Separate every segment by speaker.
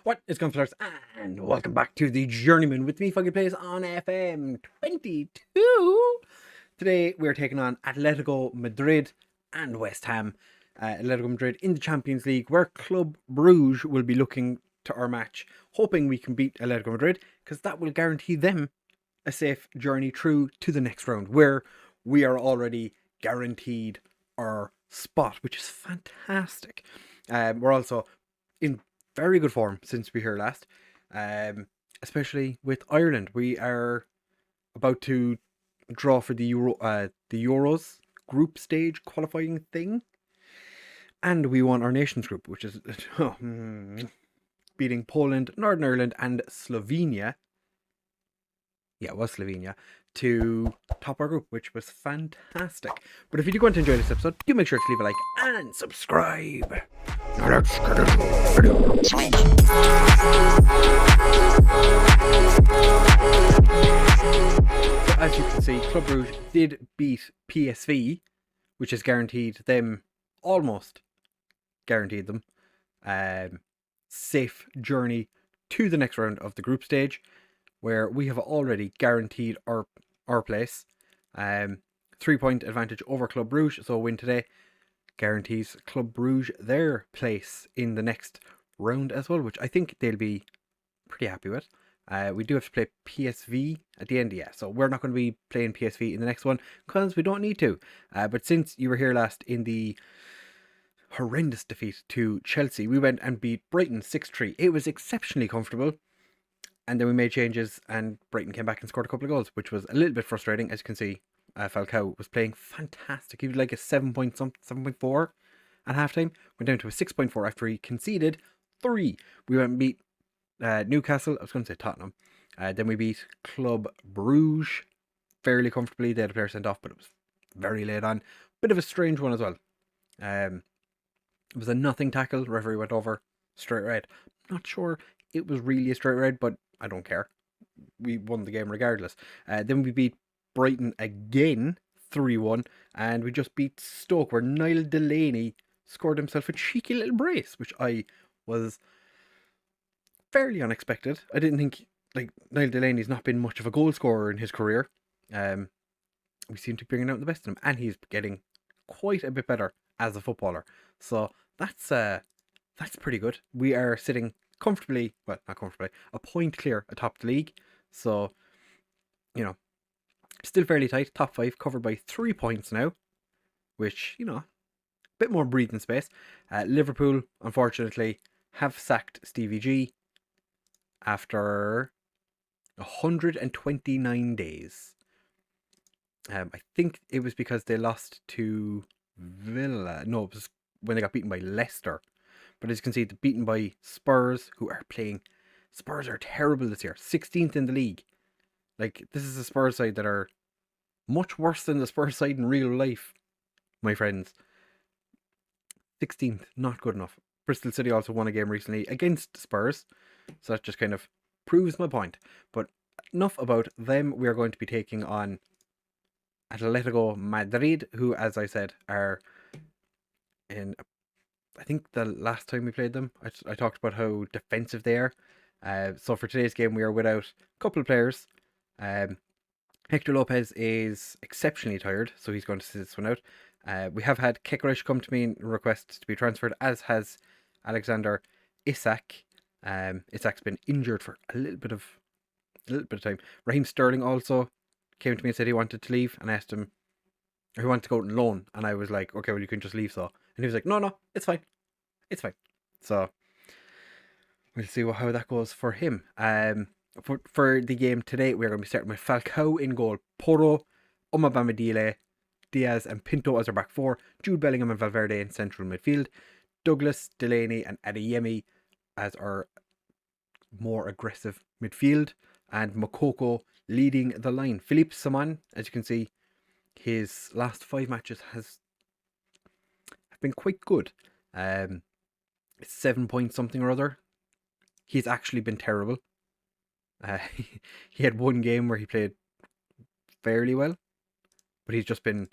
Speaker 1: What is going on, fellas? And welcome back to the Journeyman with me, FoggyPlays on FM22. Today we're taking on Atletico Madrid and West Ham. Atletico Madrid in the Champions League, where Club Brugge will be looking to our match, hoping we can beat Atletico Madrid, because that will guarantee them a safe journey through to the next round, where we are already guaranteed our spot, which is fantastic. We're also in very good form since we were here last, especially with Ireland. We are about to draw for the Euros group stage qualifying thing, and we won our nations group, which is beating Poland, Northern Ireland, and Slovenia. Yeah, it was Slovenia, to top our group, which was fantastic. But if you do want to enjoy this episode, do make sure to leave a like and subscribe. Now let's get into the video. So as you can see, Club Brugge did beat PSV, which has guaranteed them, almost guaranteed them, safe journey to the next round of the group stage, where we have already guaranteed our place. 3-point advantage over Club Brugge, so a win today guarantees Club Brugge their place in the next round as well, which I think they'll be pretty happy with. We do have to play PSV at the end, yeah, so we're not going to be playing PSV in the next one because we don't need to. But since you were here last in the horrendous defeat to Chelsea, we went and beat Brighton 6-3. It was exceptionally comfortable. And then we made changes and Brighton came back and scored a couple of goals, which was a little bit frustrating. As you can see, Falcao was playing fantastic. He was like a 7.4 at halftime. Went down to a 6.4 after he conceded 3. We went and beat Newcastle. I was going to say Tottenham. Then we beat Club Brugge fairly comfortably. They had a player sent off, but it was very late on. Bit of a strange one as well. It was a nothing tackle. The referee went over straight red. Not sure it was really a straight red, but I don't care. We won the game regardless. Then we beat Brighton again, 3-1. And we just beat Stoke, where Niall Delaney scored himself a cheeky little brace, which I was fairly unexpected. I didn't think, Niall Delaney's not been much of a goal scorer in his career. We seem to be bringing out the best in him. And he's getting quite a bit better as a footballer. So that's pretty good. We are sitting comfortably, well, not comfortably, a point clear atop the league. So, still fairly tight. Top 5 covered by 3 points now, which, a bit more breathing space. Liverpool, unfortunately, have sacked Stevie G after 129 days. I think it was because they lost to Villa. No, it was when they got beaten by Leicester. But as you can see, they're beaten by Spurs, who are playing. Spurs are terrible this year. 16th in the league. This is a Spurs side that are much worse than the Spurs side in real life, my friends. 16th, not good enough. Bristol City also won a game recently against Spurs. So that just kind of proves my point. But enough about them. We are going to be taking on Atletico Madrid, who, as I said, are in... I think the last time we played them, I talked about how defensive they are. So for today's game, we are without a couple of players. Hector Lopez is exceptionally tired, so he's going to sit this one out. We have had Kekeresh come to me and request to be transferred, as has Alexander Isak. Isak's been injured for a little bit of time. Raheem Sterling also came to me and said he wanted to leave, and I asked him, he wanted to go on loan, and I was like, okay, well, you can just leave, so. And he was like, no, it's fine. It's fine. So, we'll see how that goes for him. For the game today, we're going to be starting with Falcao in goal, Porro, Omabamidele, Diaz and Pinto as our back four, Jude Bellingham and Valverde in central midfield, Douglas, Delaney and Adeyemi as our more aggressive midfield, and Mokoko leading the line. Philippe Saman, as you can see, his last 5 matches have been quite good. 7 point something or other. He's actually been terrible. He had one game where he played fairly well, but he's just been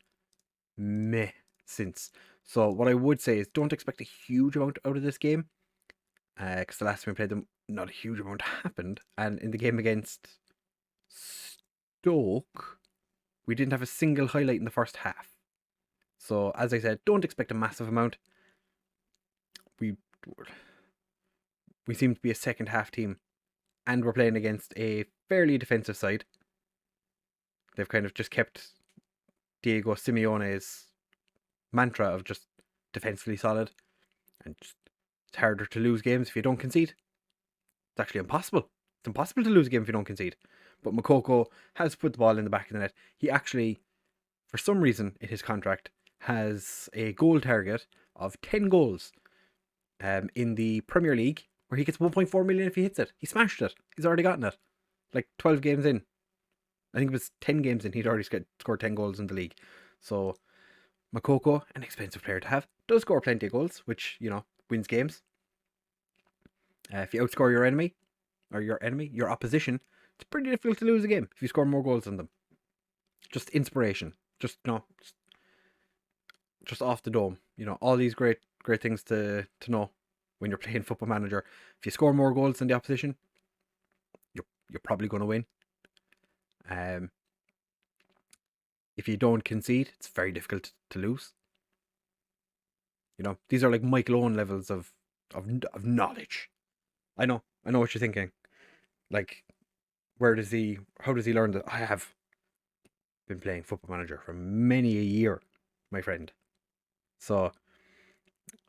Speaker 1: meh since. So what I would say is don't expect a huge amount out of this game. because the last time we played them, not a huge amount happened. And in the game against Stoke, we didn't have a single highlight in the first half. So, as I said, don't expect a massive amount. We seem to be a second half team, and we're playing against a fairly defensive side. They've kind of just kept Diego Simeone's mantra of just defensively solid, and just, it's harder to lose games if you don't concede. It's actually impossible. It's impossible to lose a game if you don't concede. But Moukoko has put the ball in the back of the net. He actually, for some reason in his contract, has a goal target of 10 goals in the Premier League, where he gets 1.4 million if he hits it. He smashed it. He's already gotten it. Like 12 games in. I think it was 10 games in. He'd already scored 10 goals in the league. So Moukoko, an expensive player to have, does score plenty of goals, which, wins games. If you outscore your enemy, your opposition, it's pretty difficult to lose a game if you score more goals than them. Just inspiration. Just off the dome. All these great things to know when you're playing Football Manager. If you score more goals than the opposition, you're probably going to win. If you don't concede, it's very difficult to lose. These are like Mike Lowen levels of knowledge. I know what you're thinking. Like, how does he learn that? I have been playing Football Manager for many a year, my friend. So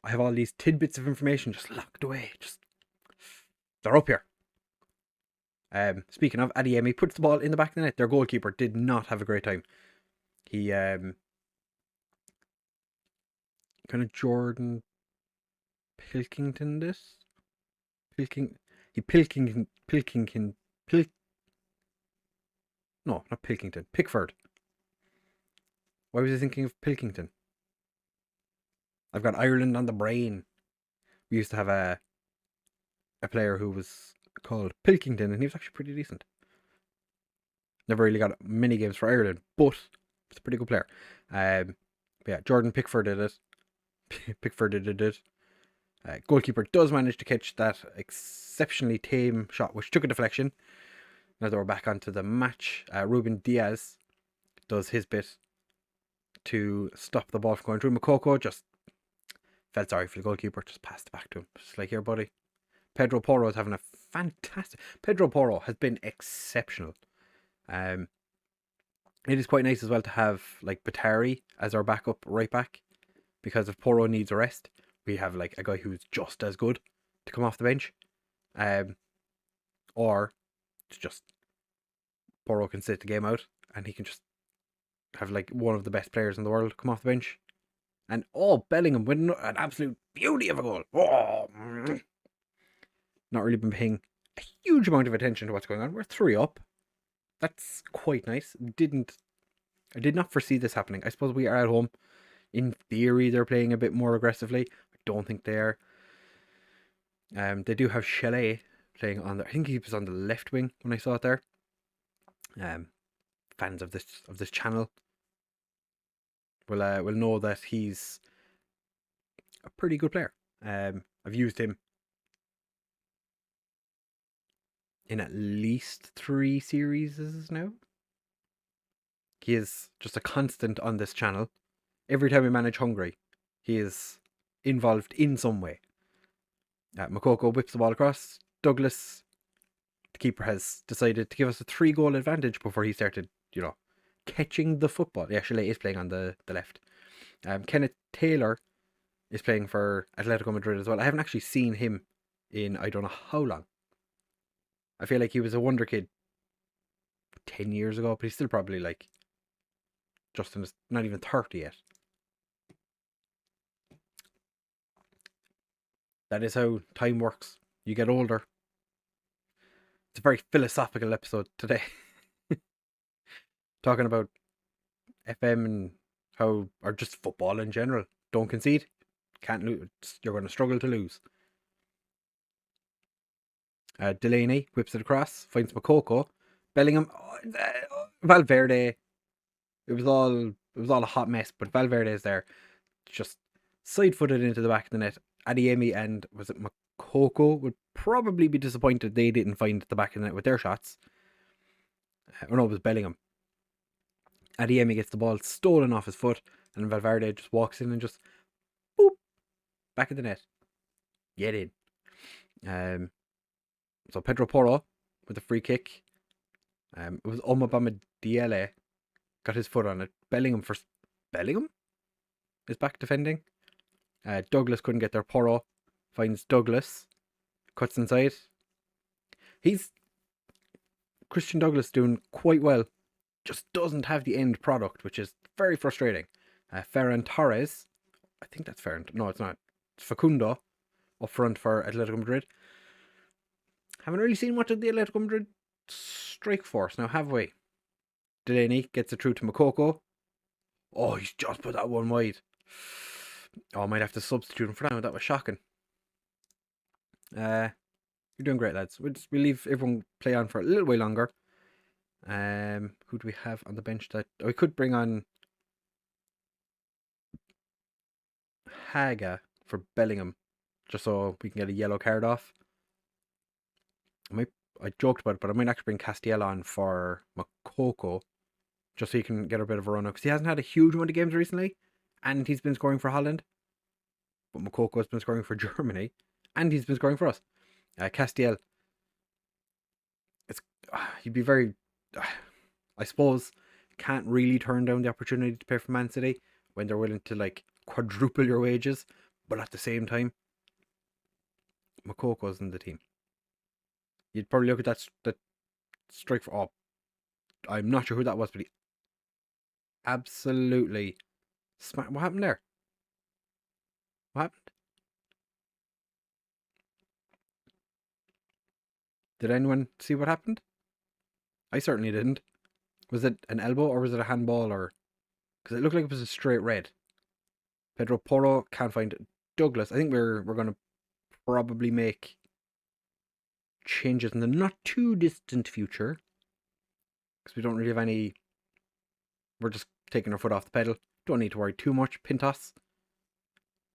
Speaker 1: I have all these tidbits of information just locked away. They're up here. Speaking of, Adeyemi puts the ball in the back of the net. Their goalkeeper did not have a great time. He kind of Jordan Pilkington this. No, not Pilkington. Pickford. Why was I thinking of Pilkington? I've got Ireland on the brain. We used to have a player who was called Pilkington, and he was actually pretty decent. Never really got many games for Ireland, but he's a pretty good player. Yeah, Jordan Pickford did it. Pickford did it. Goalkeeper does manage to catch that exceptionally tame shot, which took a deflection. Now that we're back onto the match, Ruben Diaz does his bit to stop the ball from going through. Moukoko just felt sorry for the goalkeeper, just passed it back to him. Just like, here, buddy. Pedro Porro is having a fantastic... Pedro Porro has been exceptional. It is quite nice as well to have like Batari as our backup right back, because if Porro needs a rest, we have like a guy who's just as good to come off the bench. Or it's just Porro can sit the game out and he can just have like one of the best players in the world come off the bench. And Bellingham with an absolute beauty of a goal. Not really been paying a huge amount of attention to what's going on. We're 3 up. That's quite nice. I did not foresee this happening. I suppose we are at home. In theory, they're playing a bit more aggressively. I don't think they are. They do have Chalet playing on I think he was on the left wing when I saw it there. Fans of this channel will know that he's a pretty good player. I've used him in at least 3 series now. He is just a constant on this channel. Every time we manage Hungary, he is involved in some way. Moukoko whips the ball across. Douglas, the keeper, has decided to give us a 3-goal advantage before he started, catching the football. Yeah, Chalet is playing on the left. Kenneth Taylor is playing for Atletico Madrid as well. I haven't actually seen him in I don't know how long. I feel like he was a wonder kid 10 years ago, but he's still probably like just in his, not even 30 yet. That is how time works. You get older. It's a very philosophical episode today. Talking about FM and how, or just football in general. Don't concede. Can't lose. You're going to struggle to lose. Delaney whips it across, finds Moukoko. Bellingham, Valverde. It was all a hot mess, but Valverde is there, just side-footed into the back of the net. Adeyemi and was it Makoko would probably be disappointed they didn't find the back of the net with their shots. Or no, it was Bellingham. Adeyemi gets the ball stolen off his foot, and Valverde just walks in and just boop, back of the net. Get in. So Pedro Porro with a free kick. It was Omabama Diele got his foot on it. Bellingham is back defending. Douglas couldn't get there. Porro finds Douglas, cuts inside. Christian Douglas doing quite well. Just doesn't have the end product, which is very frustrating. Ferran Torres, I think that's Ferran. No, it's not. It's Facundo up front for Atletico Madrid. Haven't really seen much of the Atletico Madrid strike force now, have we? Delaney gets it through to Makoko. Oh, he's just put that one wide. Oh, I might have to substitute him for that. That was shocking. You're doing great, lads. We'll leave everyone play on for a little while longer. Who do we have on the bench that we could bring on? Haga for Bellingham, just so we can get a yellow card off. I joked about it, but I might actually bring Castiel on for Makoko, just so he can get a bit of a run up, because he hasn't had a huge amount of games recently, and he's been scoring for Holland. But Makoko has been scoring for Germany, and he's been scoring for us. Castiel, he'd be very, I suppose, can't really turn down the opportunity to play for Man City when they're willing to like quadruple your wages, but at the same time, Makoko's in the team. You'd probably look at that strike for. Oh, I'm not sure who that was, but he absolutely smacked. What happened there? What happened? Did anyone see what happened? I certainly didn't. Was it an elbow or was it a handball? Or because it looked like it was a straight red. Pedro Porro can't find Douglas. I think we're going to probably make changes in the not too distant future, because we don't really have any. We're just taking our foot off the pedal. Don't need to worry too much. Pintos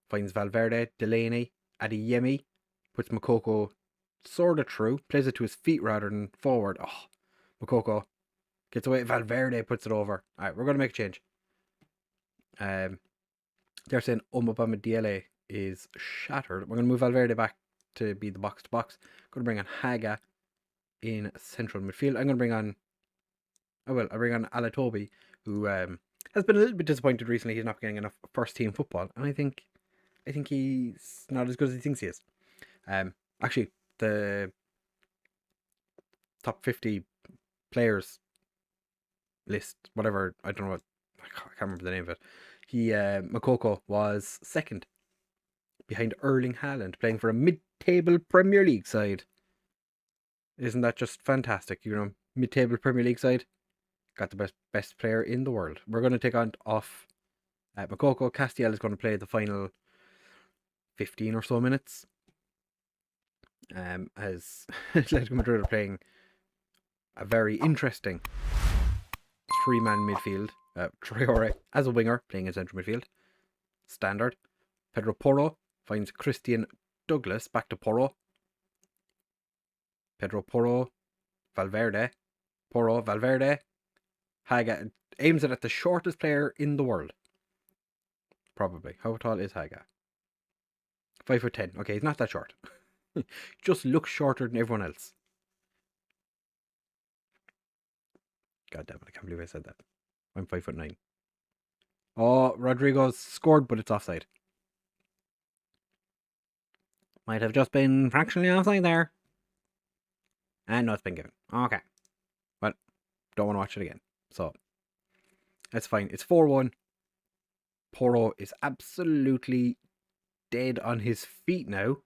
Speaker 1: finds Valverde. Delaney. Adeyemi puts Makoko sort of through. Plays it to his feet rather than forward. Oh, Makoko gets away. Valverde puts it over. Alright, we're going to make a change. They're saying Omabama Diele is shattered. We're going to move Valverde back to be the box-to-box. Going to bring on Haga in central midfield. I'm going to bring on... I'll bring on Alatobi, who has been a little bit disappointed recently. He's not getting enough first-team football. And I think he's not as good as he thinks he is. Actually, the top 50 players list, whatever, I don't know what, I can't remember the name of it. Makoko was second behind Erling Haaland, playing for a mid-table Premier League side. Isn't that just fantastic? Mid-table Premier League side, got the best player in the world. We're going to take on off Makoko. Castiel is going to play the final 15 or so minutes. As Atletico Madrid are playing a very interesting three-man midfield. Traore as a winger, playing in central midfield. Standard. Pedro Porro finds Christian Douglas. Back to Porro. Pedro Porro. Valverde. Porro. Valverde. Haga aims it at the shortest player in the world. Probably. How tall is Haga? 5'10". Okay, he's not that short. Just looks shorter than everyone else. God damn it, I can't believe I said that. I'm 5'9". Oh, Rodrigo's scored, but it's offside. Might have just been fractionally offside there. And no, it's been given. Okay. Well, don't want to watch it again. So, that's fine. It's 4-1. Porro is absolutely dead on his feet now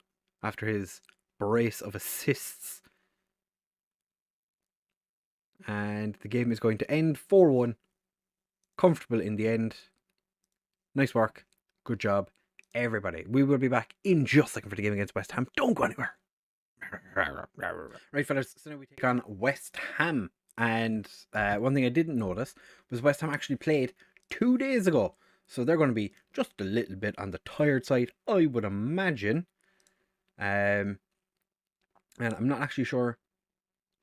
Speaker 1: after his brace of assists. And the game is going to end 4-1. Comfortable in the end. Nice work. Good job, everybody. We will be back in just a second for the game against West Ham. Don't go anywhere. Right, fellas. So now we take on West Ham. And one thing I didn't notice was West Ham actually played 2 days ago. So they're going to be just a little bit on the tired side, I would imagine. And I'm not actually sure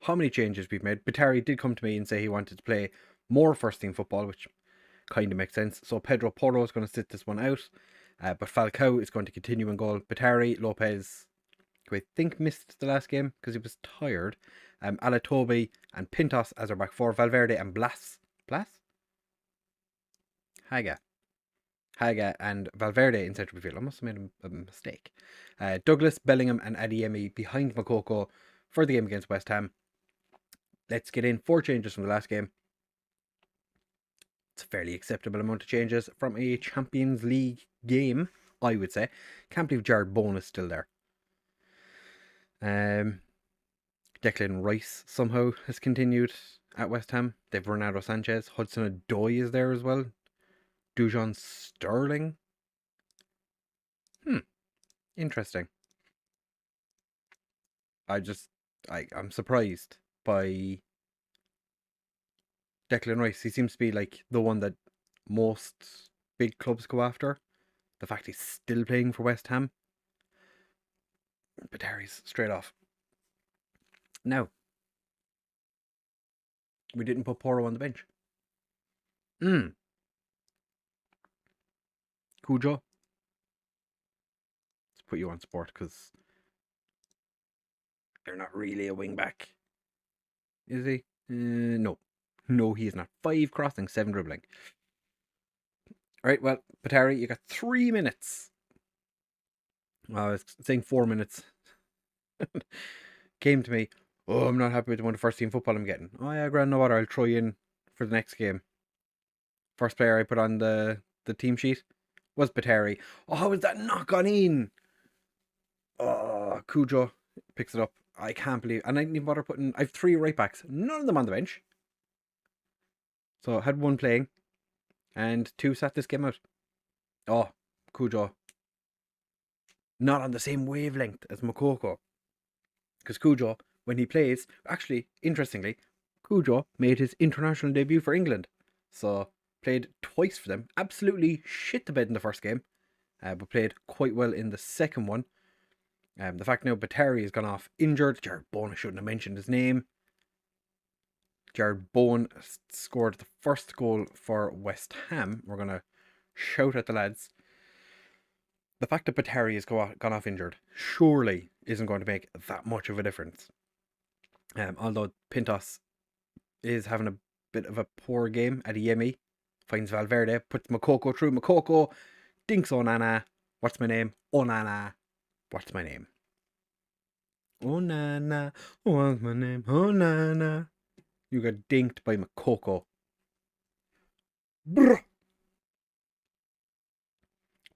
Speaker 1: how many changes we've made. Batari did come to me and say he wanted to play more first team football, which kind of makes sense. So Pedro Porro is going to sit this one out. But Falcao is going to continue in goal. Batari, Lopez, who I think missed the last game because he was tired. Alatobi and Pintos as our back four. Valverde and Blas? Haga and Valverde in central midfield. I must have made a mistake. Douglas, Bellingham and Adeyemi behind Makoko for the game against West Ham. Let's get in 4 changes from the last game. It's a fairly acceptable amount of changes from a Champions League game, I would say. Can't believe Jared Bowen is still there. Declan Rice somehow has continued at West Ham. They've Ronaldo Sanchez. Hudson-Odoi is there as well. Dujon Sterling. Interesting. I'm surprised by Declan Rice. He seems to be like the one that most big clubs go after. The fact he's still playing for West Ham. But Harry's straight off. Now, we didn't put Porro on the bench. Cujo. Let's put you on sport because you're not really a wing back. Is he? No. No, he is not. 5 crossing, 7 dribbling. Alright, well, Patari, you got 3 minutes. Well, I was saying 4 minutes. Came to me. Oh, I'm not happy with the amount of first team football I'm getting. Oh yeah, grand, no bother. I'll throw you in for the next game. First player I put on the team sheet was Batari. Oh, how is that not gone in? Oh, Cujo picks it up. I can't believe. And I didn't even bother putting. I have 3 right backs. None of them on the bench. So I had 1 playing. And 2 sat this game out. Oh, Cujo. Not on the same wavelength as Makoko. Because Cujo, when he plays, actually, interestingly, Cujo made his international debut for England. So, played twice for them. Absolutely shit the bed in the first game. But played quite well in the second one. The fact now Batari has gone off injured. Jared Bowen, I shouldn't have mentioned his name. Jared Bowen scored the first goal for West Ham. We're going to shout at the lads. The fact that Batari has gone off injured surely isn't going to make that much of a difference. Although Pintos is having a bit of a poor game. Adeyemi finds Valverde, puts Makoko through. Makoko dinks Onana. What's my name? Onana. What's my name? Onana. What's my name? Onana. You got dinked by Makoko. Brr.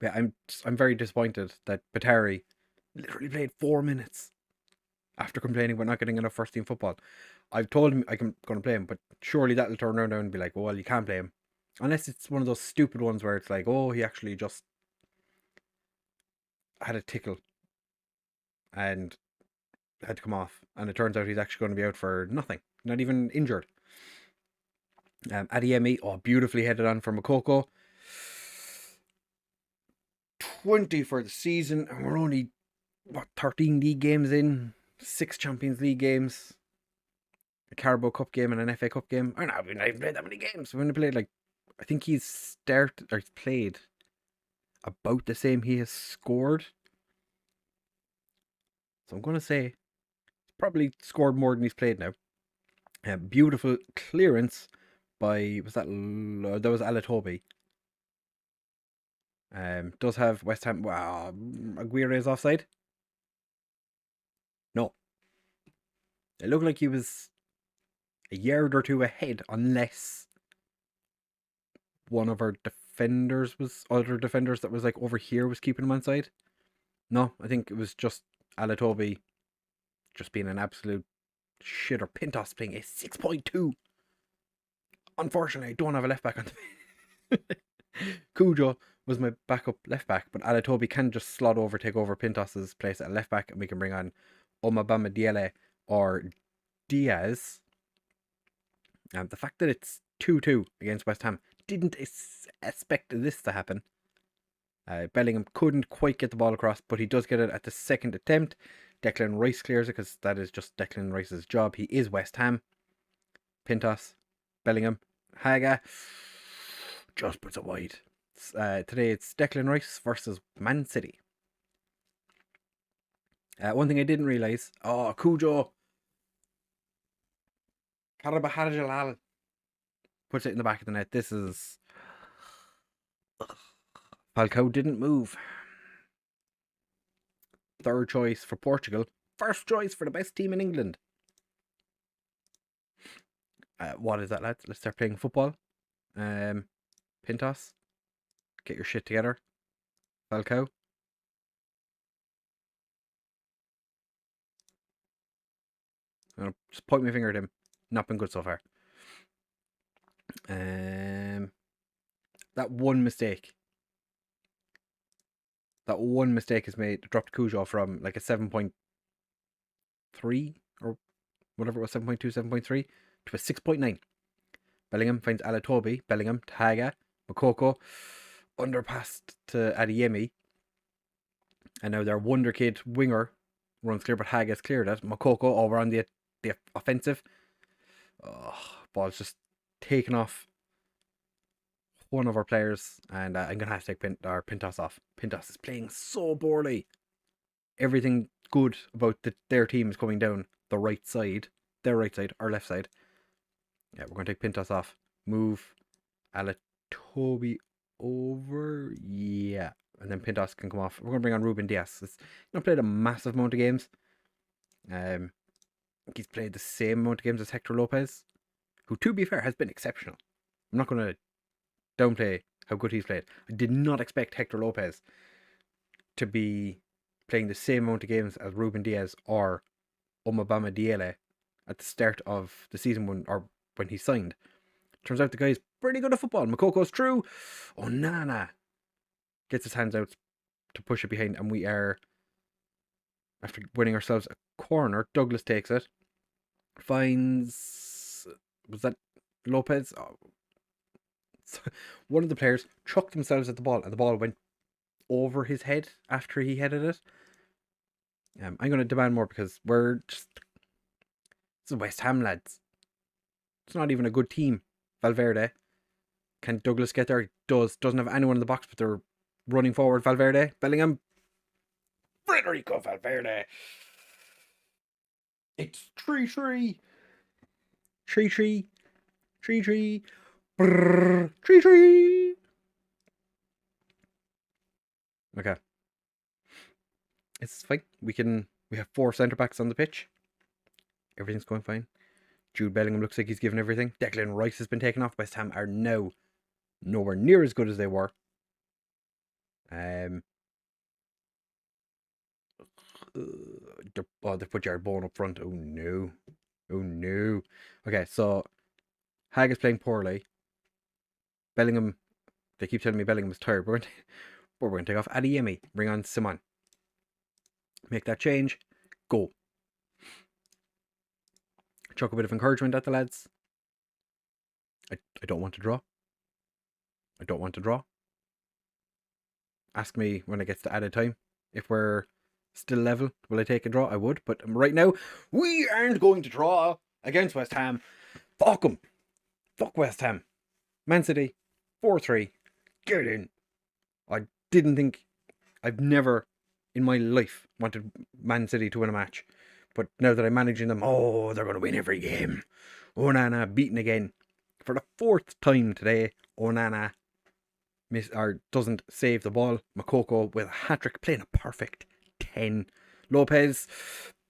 Speaker 1: Yeah, I'm very disappointed that Batari literally played 4 minutes after complaining about not getting enough first team football. I've told him I'm going to play him, but surely that'll turn around and be like, well, you can't play him. Unless it's one of those stupid ones where it's like, oh, he actually just had a tickle and had to come off. And it turns out he's actually going to be out for nothing. Not even injured. Adeyemi, beautifully headed on for Makoko. 20 for the season, and we're only 13 league games in, 6 Champions League games, a Carabao Cup game and an FA Cup game. I don't know, we've not even played that many games. We've only played I think he's played about the same he has scored. So I'm going to say he's probably scored more than he's played now. Beautiful clearance by, that was Alatobi. Does have West Ham. Wow, Aguirre is offside. No, it looked like he was a yard or 2 ahead, unless one of our other defenders that was over here was keeping him onside. No, I think it was just Alatobi just being an absolute shit, or Pintos playing a 6.2. Unfortunately, I don't have a left back on the Cujo was my backup left back, but Alatobi can just slot over, take over Pintos's place at left back, and we can bring on Omabama Diele or Diaz. The fact that it's 2-2 against West Ham, didn't expect this to happen. Bellingham couldn't quite get the ball across, but he does get it at the second attempt. Declan Rice clears it because that is just Declan Rice's job. He is West Ham. Pintos, Bellingham, Haga just puts it wide. Today it's Declan Rice versus Man City. One thing I didn't realise, Cujo Karabahajalal puts it in the back of the net. This is... Falcao didn't move. Third choice for Portugal. First choice for the best team in England. What is that, lads? Let's start playing football. Pintos, get your shit together. Falcao. I'm gonna just point my finger at him. Not been good so far. That one mistake. That one mistake is made. Dropped Cujo from like a 7.3 or whatever it was, 7.2, 7.3 to a 6.9. Bellingham finds Alatobi. Bellingham, Taga, Makoko, underpassed to Adeyemi. And now their wonder kid winger runs clear, but Haga's cleared it. Makoko over on the offensive. Ball's just taken off one of our players, and I'm going to have to take Pintos off. Pintos is playing so poorly. Everything good about their team is coming down the right side. Their right side, our left side. Yeah, we're going to take Pintos off. Move Alatobi over. Yeah. And then Pintos can come off. We're going to bring on Ruben Diaz. He's not played a massive amount of games. He's played the same amount of games as Hector Lopez, who, to be fair, has been exceptional. I'm not going to downplay how good he's played. I did not expect Hector Lopez to be playing the same amount of games as Ruben Diaz or Omabama Diele at the start of the season when he signed. Turns out the guy's pretty good at football. Makoko's through. Onana gets his hands out to push it behind, and we are, after winning ourselves a corner, Douglas takes it. Finds... Was that Lopez? One of the players chucked themselves at the ball, and the ball went over his head after he headed it. I'm going to demand more because we're just... It's the West Ham, lads. It's not even a good team. Valverde. Can Douglas get there? He does. Doesn't have anyone in the box, but they're running forward. Valverde. Bellingham. Federico Valverde. It's 3-3. 3-3. 3-3. 3-3. Okay. It's fine. We have 4 centre backs on the pitch. Everything's going fine. Jude Bellingham looks like he's given everything. Declan Rice has been taken off. West Ham are now nowhere near as good as they were. They put Jared Bowen up front. Oh no. Oh no. Okay, so Hag is playing poorly. Bellingham, they keep telling me Bellingham is tired. We're going to take off Adeyemi. Bring on Simon. Make that change. Go. Chuck a bit of encouragement at the lads. I don't want to draw. I don't want to draw. Ask me when it gets to added time. If we're still level, will I take a draw? I would. But right now, we aren't going to draw against West Ham. Fuck them. Fuck West Ham. Man City, 4-3. Get in. I didn't think... I've never in my life wanted Man City to win a match. But now that I'm managing them, they're going to win every game. Onana beaten again. For the 4th time today, Onana doesn't save the ball. Makoko with a hat-trick, playing a perfect 10. Lopez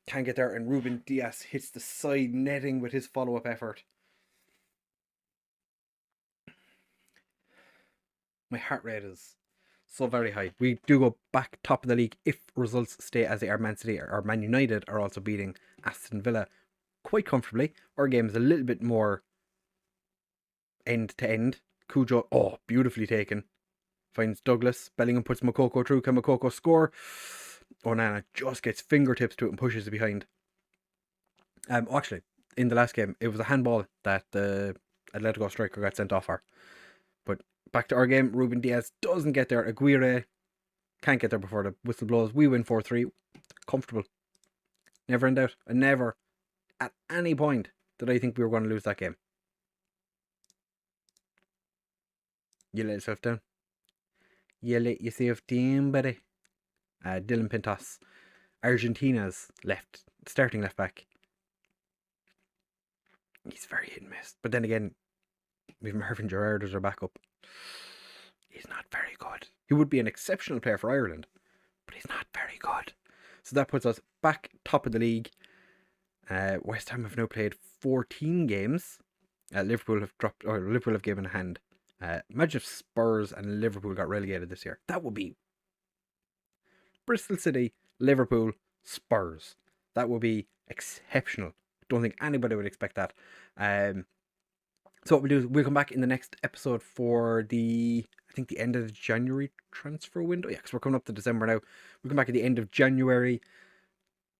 Speaker 1: can't get there, and Ruben Diaz hits the side netting with his follow-up effort. My heart rate is so very high. We do go back top of the league if results stay as they are. Man City or Man United are also beating Aston Villa quite comfortably. Our game is a little bit more end to end. Cujo, beautifully taken. Finds Douglas. Bellingham puts Makoko through. Can Makoko score? Onana just gets fingertips to it and pushes it behind. Actually, in the last game, it was a handball that the Atletico striker got sent off for. But back to our game, Ruben Diaz doesn't get there. Aguirre Can't get there before the whistle blows. We win 4-3. Comfortable. Never in doubt. And never, at any point, did I think we were going to lose that game. You let yourself down. You let yourself down, buddy. Dylan Pintos. Argentina's starting left back. He's very hit and miss. But then again, we've Mervyn Gerrard as our backup. He's not very good. He would be an exceptional player for Ireland, but he's not very good. So that puts us back top of the league. West Ham have now played 14 games. Liverpool have given a hand. Imagine if Spurs and Liverpool got relegated this year. That would be Bristol City, Liverpool, Spurs. That would be exceptional. Don't think anybody would expect that. So what we'll do is we'll come back in the next episode for the end of the January transfer window. Yeah, because we're coming up to December now. We'll come back at the end of January,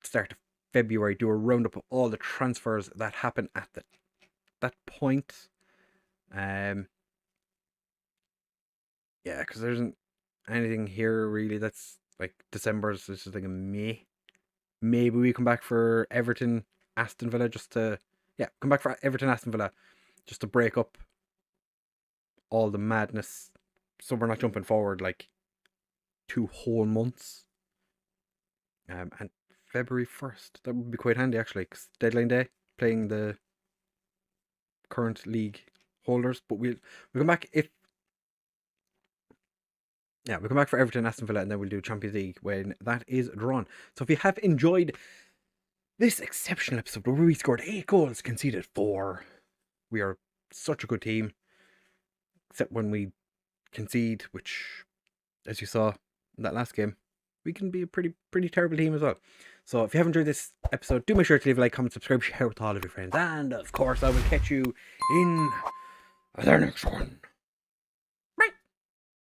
Speaker 1: start of February, do a roundup of all the transfers that happen at that point. Yeah, because there isn't anything here really that's like December's just like a May. Maybe we come back for Everton, Aston Villa come back for Everton, Aston Villa just to break up all the madness so we're not jumping forward like 2 whole months. And February 1st, that would be quite handy actually, because deadline day, playing the current league holders. But we'll come back we'll come back for Everton, Aston Villa, and then we'll do Champions League when that is drawn. So if you have enjoyed this exceptional episode where we scored 8 goals, conceded 4, we are such a good team, except when we concede, which, as you saw in that last game, we can be a pretty terrible team as well. So if you have enjoyed this episode, do make sure to leave a like, comment, subscribe, share with all of your friends, and of course I will catch you in the next one.